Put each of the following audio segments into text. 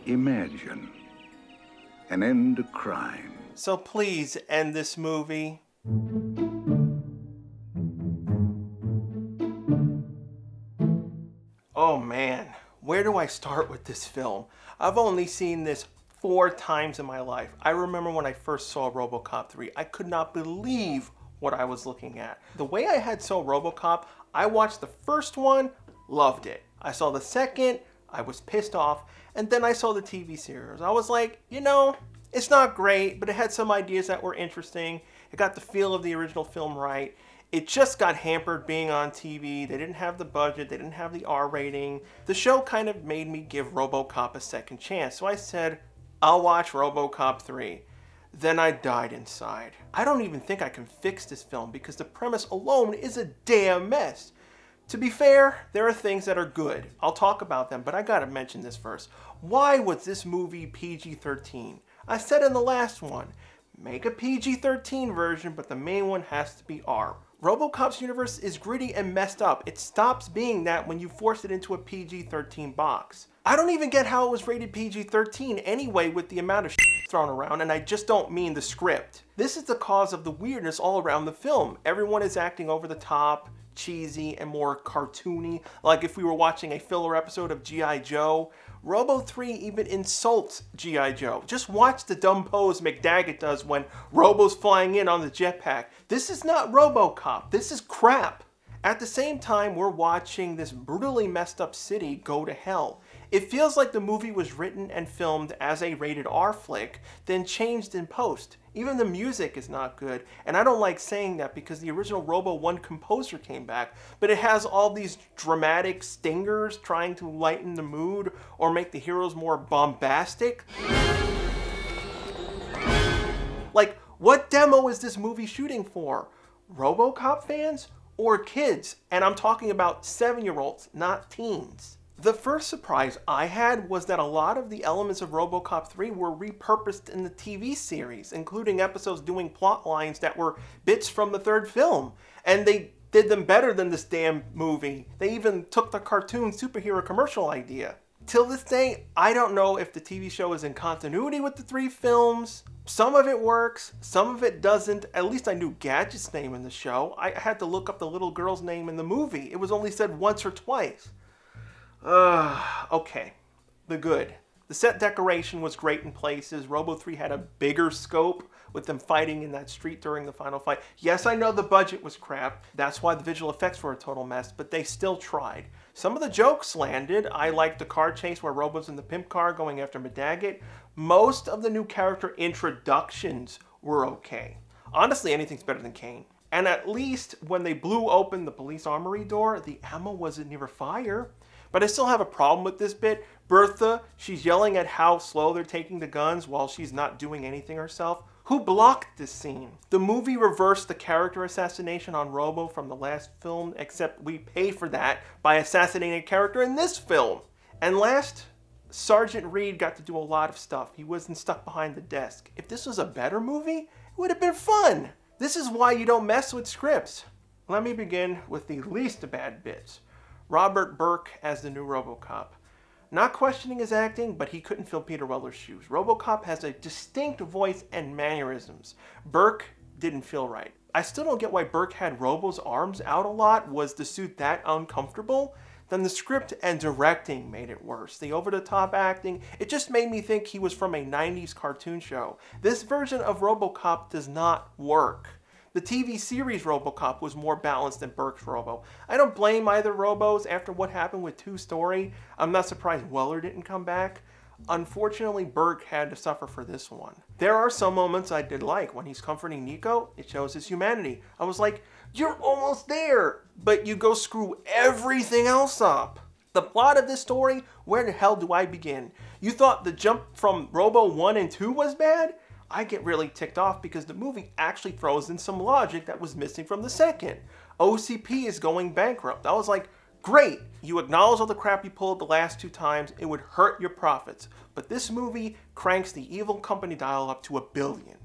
Imagine an end to crime. So please end this movie. Oh man, where do I start with this film? I've only seen this 4 times in my life. I remember when I first saw Robocop 3, I could not believe what I was looking at. The way I had saw Robocop, I watched the first one, loved it. I saw the second, I was pissed off, and then I saw the TV series. I was like, you know, it's not great, but it had some ideas that were interesting. It got the feel of the original film right. It just got hampered being on TV. They didn't have the budget. They didn't have the R rating. The show kind of made me give Robocop a second chance. So I said, I'll watch Robocop 3. Then I died inside. I don't even think I can fix this film because the premise alone is a damn mess. To be fair, there are things that are good. I'll talk about them, but I gotta mention this first. Why was this movie PG-13? I said in the last one, make a PG-13 version, but the main one has to be R. Robocop's universe is gritty and messed up. It stops being that when you force it into a PG-13 box. I don't even get how it was rated PG-13 anyway with the amount of shit thrown around, and I just don't mean the script. This is the cause of the weirdness all around the film. Everyone is acting over the top, cheesy, and more cartoony, like if we were watching a filler episode of G.I. Joe. Robo 3 even insults G.I. Joe. Just watch the dumb pose McDaggett does when Robo's flying in on the jetpack. This is not Robocop. This is crap. At the same time, we're watching this brutally messed up city go to hell. It feels like the movie was written and filmed as a rated R flick, then changed in post. Even the music is not good, and I don't like saying that because the original Robo 1 composer came back, but it has all these dramatic stingers trying to lighten the mood or make the heroes more bombastic. Like, what demo is this movie shooting for? Robocop fans or kids? And I'm talking about 7-year-olds, not teens. The first surprise I had was that a lot of the elements of Robocop 3 were repurposed in the TV series, including episodes doing plot lines that were bits from the third film. And they did them better than this damn movie. They even took the cartoon superhero commercial idea. Till this day, I don't know if the TV show is in continuity with the 3 films. Some of it works, some of it doesn't. At least I knew Gadget's name in the show. I had to look up the little girl's name in the movie. It was only said once or twice. Okay, the good. The set decoration was great in places. Robo 3 had a bigger scope with them fighting in that street during the final fight. Yes, I know the budget was crap. That's why the visual effects were a total mess, but they still tried. Some of the jokes landed. I liked the car chase where Robo's in the pimp car going after McDaggett. Most of the new character introductions were okay. Honestly, anything's better than Kane. And at least when they blew open the police armory door, the ammo wasn't near fire. But I still have a problem with this bit. Bertha, she's yelling at how slow they're taking the guns while she's not doing anything herself. Who blocked this scene? The movie reversed the character assassination on Robo from the last film, except we pay for that by assassinating a character in this film. And last, Sergeant Reed got to do a lot of stuff. He wasn't stuck behind the desk. If this was a better movie, it would have been fun. This is why you don't mess with scripts. Let me begin with the least bad bits. Robert Burke as the new Robocop. Not questioning his acting, but he couldn't fill Peter Weller's shoes. Robocop has a distinct voice and mannerisms. Burke didn't feel right. I still don't get why Burke had Robo's arms out a lot. Was the suit that uncomfortable? Then the script and directing made it worse. The over-the-top acting, it just made me think he was from a 90s cartoon show. This version of Robocop does not work. The TV series Robocop was more balanced than Burke's Robo. I don't blame either Robos after what happened with 2 Story. I'm not surprised Weller didn't come back. Unfortunately, Burke had to suffer for this one. There are some moments I did like. When he's comforting Nico, it shows his humanity. I was like, you're almost there, but you go screw everything else up. The plot of this story, where the hell do I begin? You thought the jump from Robo 1 and 2 was bad? I get really ticked off because the movie actually throws in some logic that was missing from the second. OCP is going bankrupt. I was like, great, you acknowledge all the crap you pulled the last 2 times, it would hurt your profits. But this movie cranks the evil company dial up to 1 billion.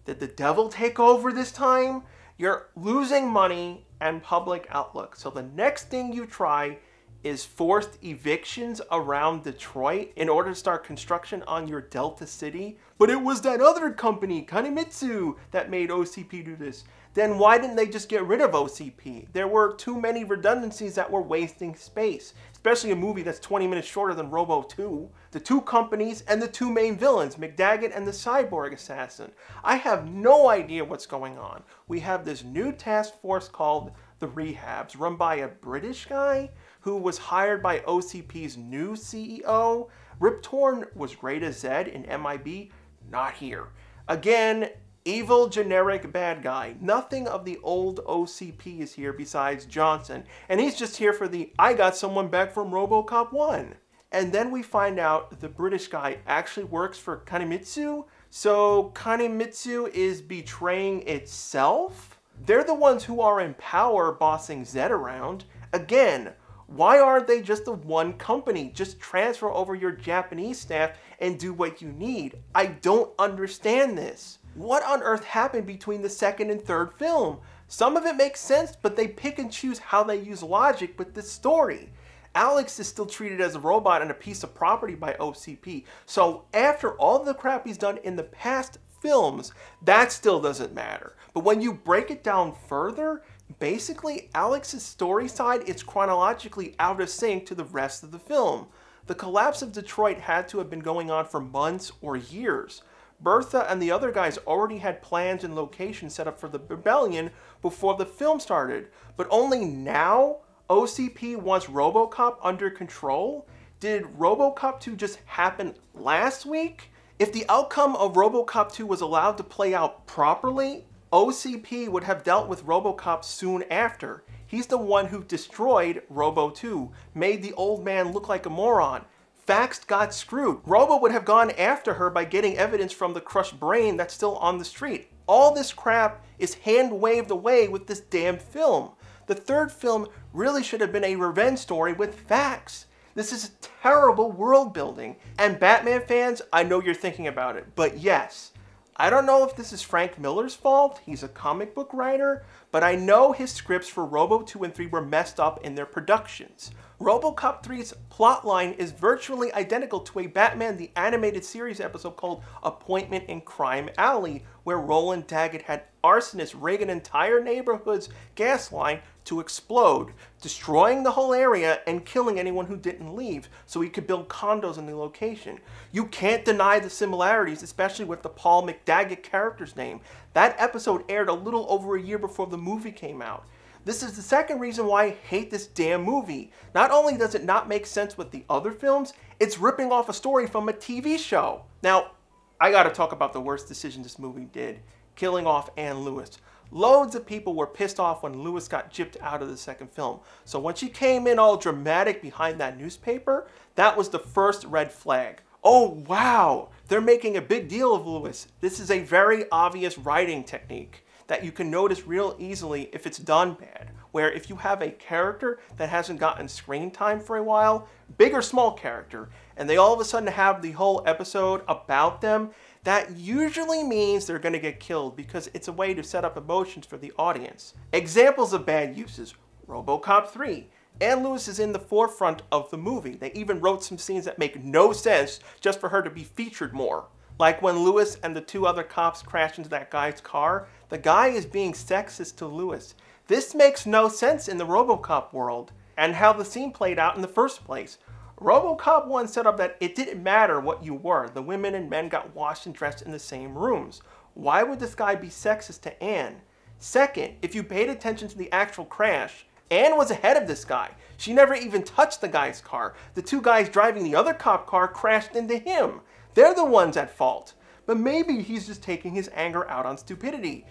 Did the devil take over this time? You're losing money and public outlook. So the next thing you try is forced evictions around Detroit in order to start construction on your Delta City. But it was that other company, Kanemitsu, that made OCP do this. Then why didn't they just get rid of OCP? There were too many redundancies that were wasting space, especially a movie that's 20 minutes shorter than Robo 2. The two companies and the two main villains, McDaggett and the cyborg assassin. I have no idea what's going on. We have this new task force called the Rehabs, run by a British guy who was hired by OCP's new CEO. Rip Torn was great as Zed in MIB, not here. Again, evil, generic bad guy. Nothing of the old OCP is here besides Johnson. And he's just here for the, I got someone back from Robocop 1. And then we find out the British guy actually works for Kanemitsu. So Kanemitsu is betraying itself? They're the ones who are in power bossing Zed around. Again, why aren't they just the one company? Just transfer over your Japanese staff and do what you need. I don't understand this. What on earth happened between the second and third film? Some of it makes sense, but they pick and choose how they use logic with this story. Alex is still treated as a robot and a piece of property by OCP. So after all the crap he's done in the past films, that still doesn't matter. But when you break it down further, basically Alex's story side is chronologically out of sync to the rest of the film. The collapse of Detroit had to have been going on for months or years. Bertha and the other guys already had plans and locations set up for the rebellion before the film started, but only now OCP wants Robocop under control? Did Robocop 2 just happen last week? If the outcome of Robocop 2 was allowed to play out properly, OCP would have dealt with Robocop soon after. He's the one who destroyed Robo 2, made the old man look like a moron. Fax got screwed. Robo would have gone after her by getting evidence from the crushed brain that's still on the street. All this crap is hand-waved away with this damn film. The third film really should have been a revenge story with Fax. This is terrible world building. And Batman fans, I know you're thinking about it, but yes, I don't know if this is Frank Miller's fault, he's a comic book writer, but I know his scripts for Robo 2 and 3 were messed up in their productions. Robocop 3's plotline is virtually identical to a Batman the Animated Series episode called Appointment in Crime Alley, where Roland Daggett had arsonists rig an entire neighborhood's gas line to explode, destroying the whole area and killing anyone who didn't leave so he could build condos in the location. You can't deny the similarities, especially with the Paul McDaggett character's name. That episode aired a little over a year before the movie came out. This is the second reason why I hate this damn movie. Not only does it not make sense with the other films, it's ripping off a story from a TV show. Now, I gotta talk about the worst decision this movie did, killing off Anne Lewis. Loads of people were pissed off when Lewis got gypped out of the second film. So when she came in all dramatic behind that newspaper, that was the first red flag. Oh wow, they're making a big deal of Lewis. This is a very obvious writing technique that you can notice real easily if it's done bad, where if you have a character that hasn't gotten screen time for a while, big or small character, and they all of a sudden have the whole episode about them, that usually means they're going to get killed because it's a way to set up emotions for the audience. Examples of bad uses: Robocop 3. Anne Lewis is in the forefront of the movie. They even wrote some scenes that make no sense just for her to be featured more. Like when Lewis and the two other cops crash into that guy's car, the guy is being sexist to Lewis. This makes no sense in the Robocop world, and how the scene played out in the first place. Robocop 1 set up that it didn't matter what you were. The women and men got washed and dressed in the same rooms. Why would this guy be sexist to Anne? Second, if you paid attention to the actual crash, Anne was ahead of this guy. She never even touched the guy's car. The two guys driving the other cop car crashed into him. They're the ones at fault. But maybe he's just taking his anger out on stupidity.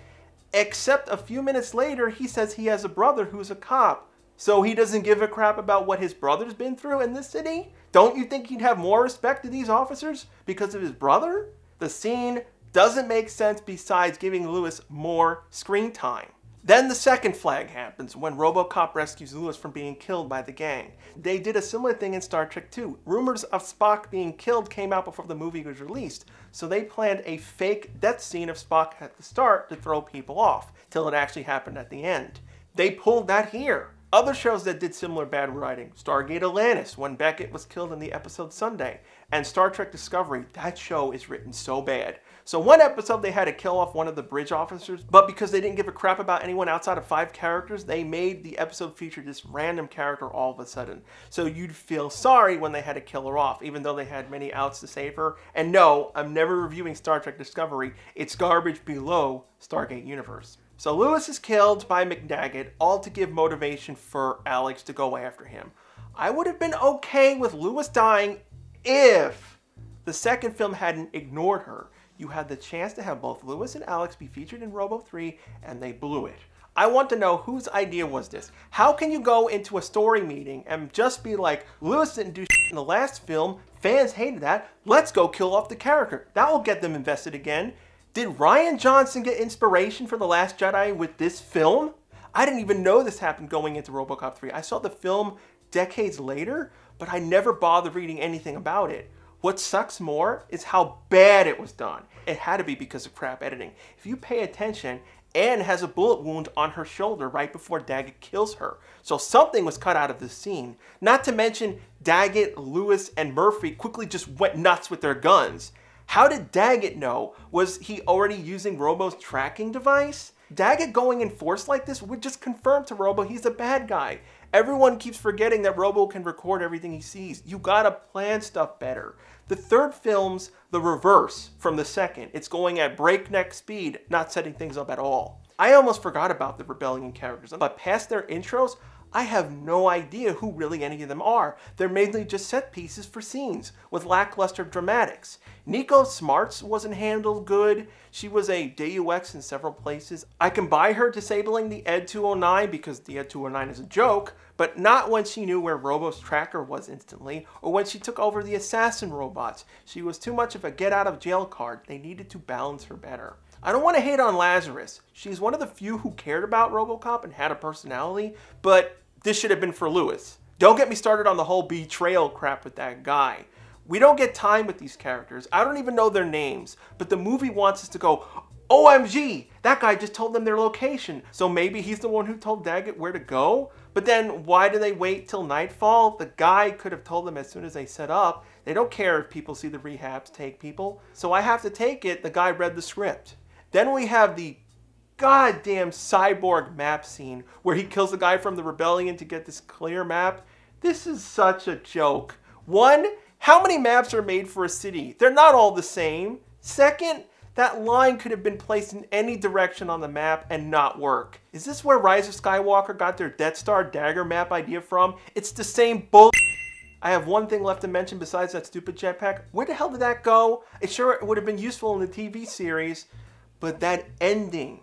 Except a few minutes later, he says he has a brother who's a cop. So he doesn't give a crap about what his brother's been through in this city? Don't you think he'd have more respect to these officers because of his brother? The scene doesn't make sense besides giving Lewis more screen time. Then the second flag happens when Robocop rescues Lewis from being killed by the gang. They did a similar thing in Star Trek 2. Rumors of Spock being killed came out before the movie was released, so they planned a fake death scene of Spock at the start to throw people off, till it actually happened at the end. They pulled that here. Other shows that did similar bad writing, Stargate Atlantis, when Beckett was killed in the episode Sunday, and Star Trek Discovery, that show is written so bad. So one episode they had to kill off one of the bridge officers, but because they didn't give a crap about anyone outside of 5 characters, they made the episode feature this random character all of a sudden. So you'd feel sorry when they had to kill her off, even though they had many outs to save her. And no, I'm never reviewing Star Trek Discovery. It's garbage below Stargate Universe. So Lewis is killed by McDaggett, all to give motivation for Alex to go after him. I would have been okay with Lewis dying if the second film hadn't ignored her. You had the chance to have both Lewis and Alex be featured in Robo 3, and they blew it. I want to know whose idea was this. How can you go into a story meeting and just be like, Lewis didn't do shit in the last film, fans hated that, let's go kill off the character. That will get them invested again. Did Rian Johnson get inspiration for The Last Jedi with this film? I didn't even know this happened going into Robocop 3. I saw the film decades later, but I never bothered reading anything about it. What sucks more is how bad it was done. It had to be because of crap editing. If you pay attention, Anne has a bullet wound on her shoulder right before Daggett kills her. So something was cut out of this scene. Not to mention, Daggett, Lewis, and Murphy quickly just went nuts with their guns. How did Daggett know? Was he already using Robo's tracking device? Daggett going in force like this would just confirm to Robo he's a bad guy. Everyone keeps forgetting that Robo can record everything he sees. You gotta plan stuff better. The third film's the reverse from the second. It's going at breakneck speed, not setting things up at all. I almost forgot about the Rebellion characters, but past their intros, I have no idea who really any of them are. They're mainly just set pieces for scenes, with lackluster dramatics. Nico Smarts wasn't handled good. She was a Deus in several places. I can buy her disabling the Ed 209 because the Ed 209 is a joke, but not when she knew where Robo's tracker was instantly, or when she took over the assassin robots. She was too much of a get-out-of-jail card. They needed to balance her better. I don't want to hate on Lazarus. She's one of the few who cared about Robocop and had a personality, but this should have been for Lewis. Don't get me started on the whole betrayal crap with that guy. We don't get time with these characters. I don't even know their names, but the movie wants us to go, OMG, that guy just told them their location. So maybe he's the one who told Daggett where to go? But then why do they wait till nightfall? The guy could have told them as soon as they set up. They don't care if people see the rehabs take people. So I have to take it the guy read the script. Then we have the goddamn cyborg map scene where he kills the guy from the Rebellion to get this clear map. This is such a joke. One, how many maps are made for a city? They're not all the same. Second, that line could have been placed in any direction on the map and not work. Is this where Rise of Skywalker got their Death Star dagger map idea from? It's the same bull. I have one thing left to mention besides that stupid jetpack. Where the hell did that go? It sure would have been useful in the TV series, but that ending.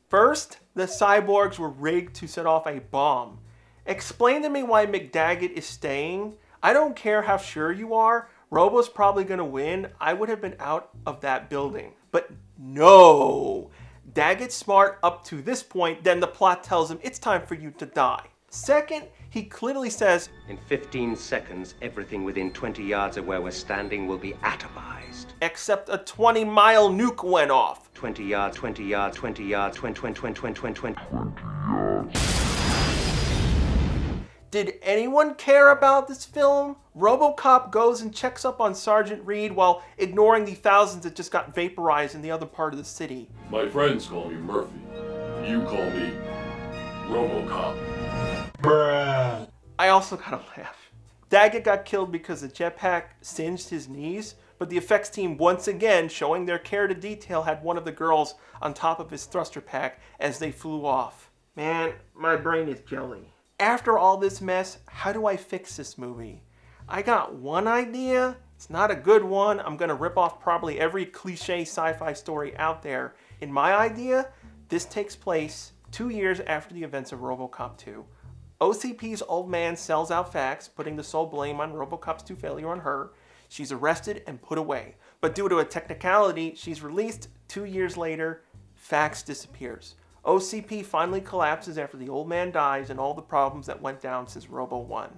First, the cyborgs were rigged to set off a bomb. Explain to me why McDaggett is staying. I don't care how sure you are. Robo's probably going to win. I would have been out of that building. But no. Daggett's smart up to this point, then the plot tells him it's time for you to die. Second, he clearly says, in 15 seconds, everything within 20 yards of where we're standing will be atomized. Except a 20-mile nuke went off. 20 yards, 20 yards, 20 yards, 20. Did anyone care about this film? Robocop goes and checks up on Sergeant Reed while ignoring the thousands that just got vaporized in the other part of the city. My friends call me Murphy. You call me Robocop. Bruh. I also gotta laugh. Daggett got killed because the jetpack singed his knees, but the effects team once again, showing their care to detail, had one of the girls on top of his thruster pack as they flew off. Man, my brain is jelly. After all this mess, how do I fix this movie? I got one idea. It's not a good one. I'm gonna rip off probably every cliche sci-fi story out there. In my idea, this takes place 2 years after the events of Robocop 2. OCP's old man sells out Fax, putting the sole blame on Robocop's 2 failure on her. She's arrested and put away. But due to a technicality, she's released 2 years later. Fax disappears. OCP finally collapses after the old man dies and all the problems that went down since Robo 1.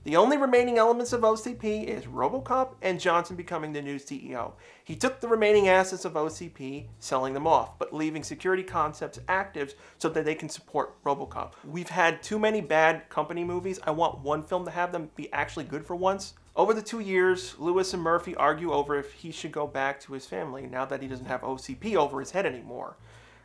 The only remaining elements of OCP is Robocop and Johnson becoming the new CEO. He took the remaining assets of OCP, selling them off, but leaving security concepts active so that they can support Robocop. We've had too many bad company movies. I want one film to have them be actually good for once. Over the 2 years, Lewis and Murphy argue over if he should go back to his family now that he doesn't have OCP over his head anymore.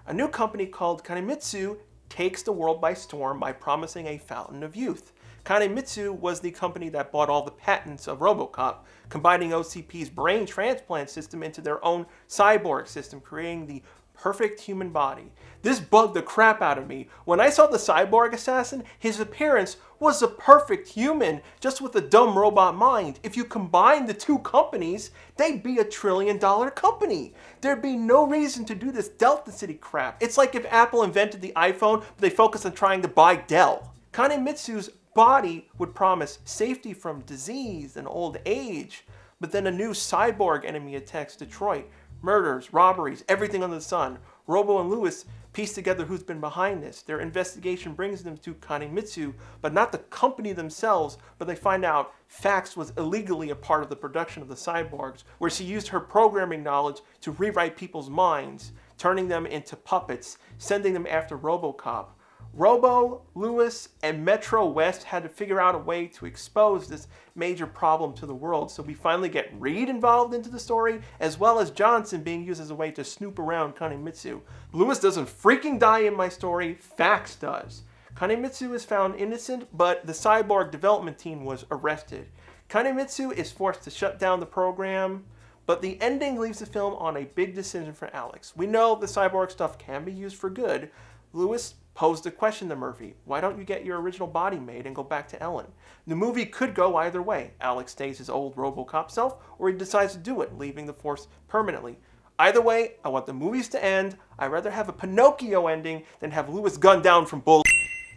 A new company called Kanemitsu takes the world by storm by promising a fountain of youth. Kanemitsu was the company that bought all the patents of Robocop, combining OCP's brain transplant system into their own cyborg system, creating the perfect human body. This bugged the crap out of me. When I saw the cyborg assassin, his appearance was a perfect human, just with a dumb robot mind. If you combine the two companies, they'd be $1 trillion company. There'd be no reason to do this Delta City crap. It's like if Apple invented the iPhone, but they focused on trying to buy Dell. Kanemitsu's body would promise safety from disease and old age, but then a new cyborg enemy attacks Detroit. Murders, robberies, everything under the sun. Robo and Lewis piece together who's been behind this. Their investigation brings them to Kanemitsu, but not the company themselves, but they find out Fax was illegally a part of the production of the cyborgs, where she used her programming knowledge to rewrite people's minds, turning them into puppets, sending them after Robocop. Robo, Lewis, and Metro West had to figure out a way to expose this major problem to the world, so we finally get Reed involved into the story, as well as Johnson being used as a way to snoop around Kanemitsu. Lewis doesn't freaking die in my story, Fax does. Kanemitsu is found innocent, but the cyborg development team was arrested. Kanemitsu is forced to shut down the program, but the ending leaves the film on a big decision for Alex. We know the cyborg stuff can be used for good. Lewis posed a question to Murphy. Why don't you get your original body made and go back to Ellen? The movie could go either way. Alex stays his old Robocop self, or he decides to do it, leaving the force permanently. Either way, I want the movies to end. I'd rather have a Pinocchio ending than have Lewis gunned down from bull.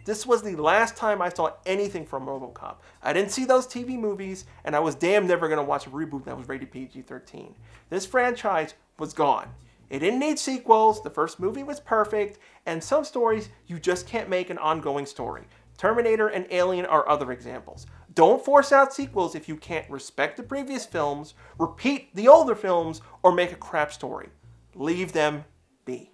This was the last time I saw anything from Robocop. I didn't see those TV movies, and I was damn never going to watch a reboot that was rated PG-13. This franchise was gone. It didn't need sequels, the first movie was perfect, and some stories you just can't make an ongoing story. Terminator and Alien are other examples. Don't force out sequels if you can't respect the previous films, repeat the older films, or make a crap story. Leave them be.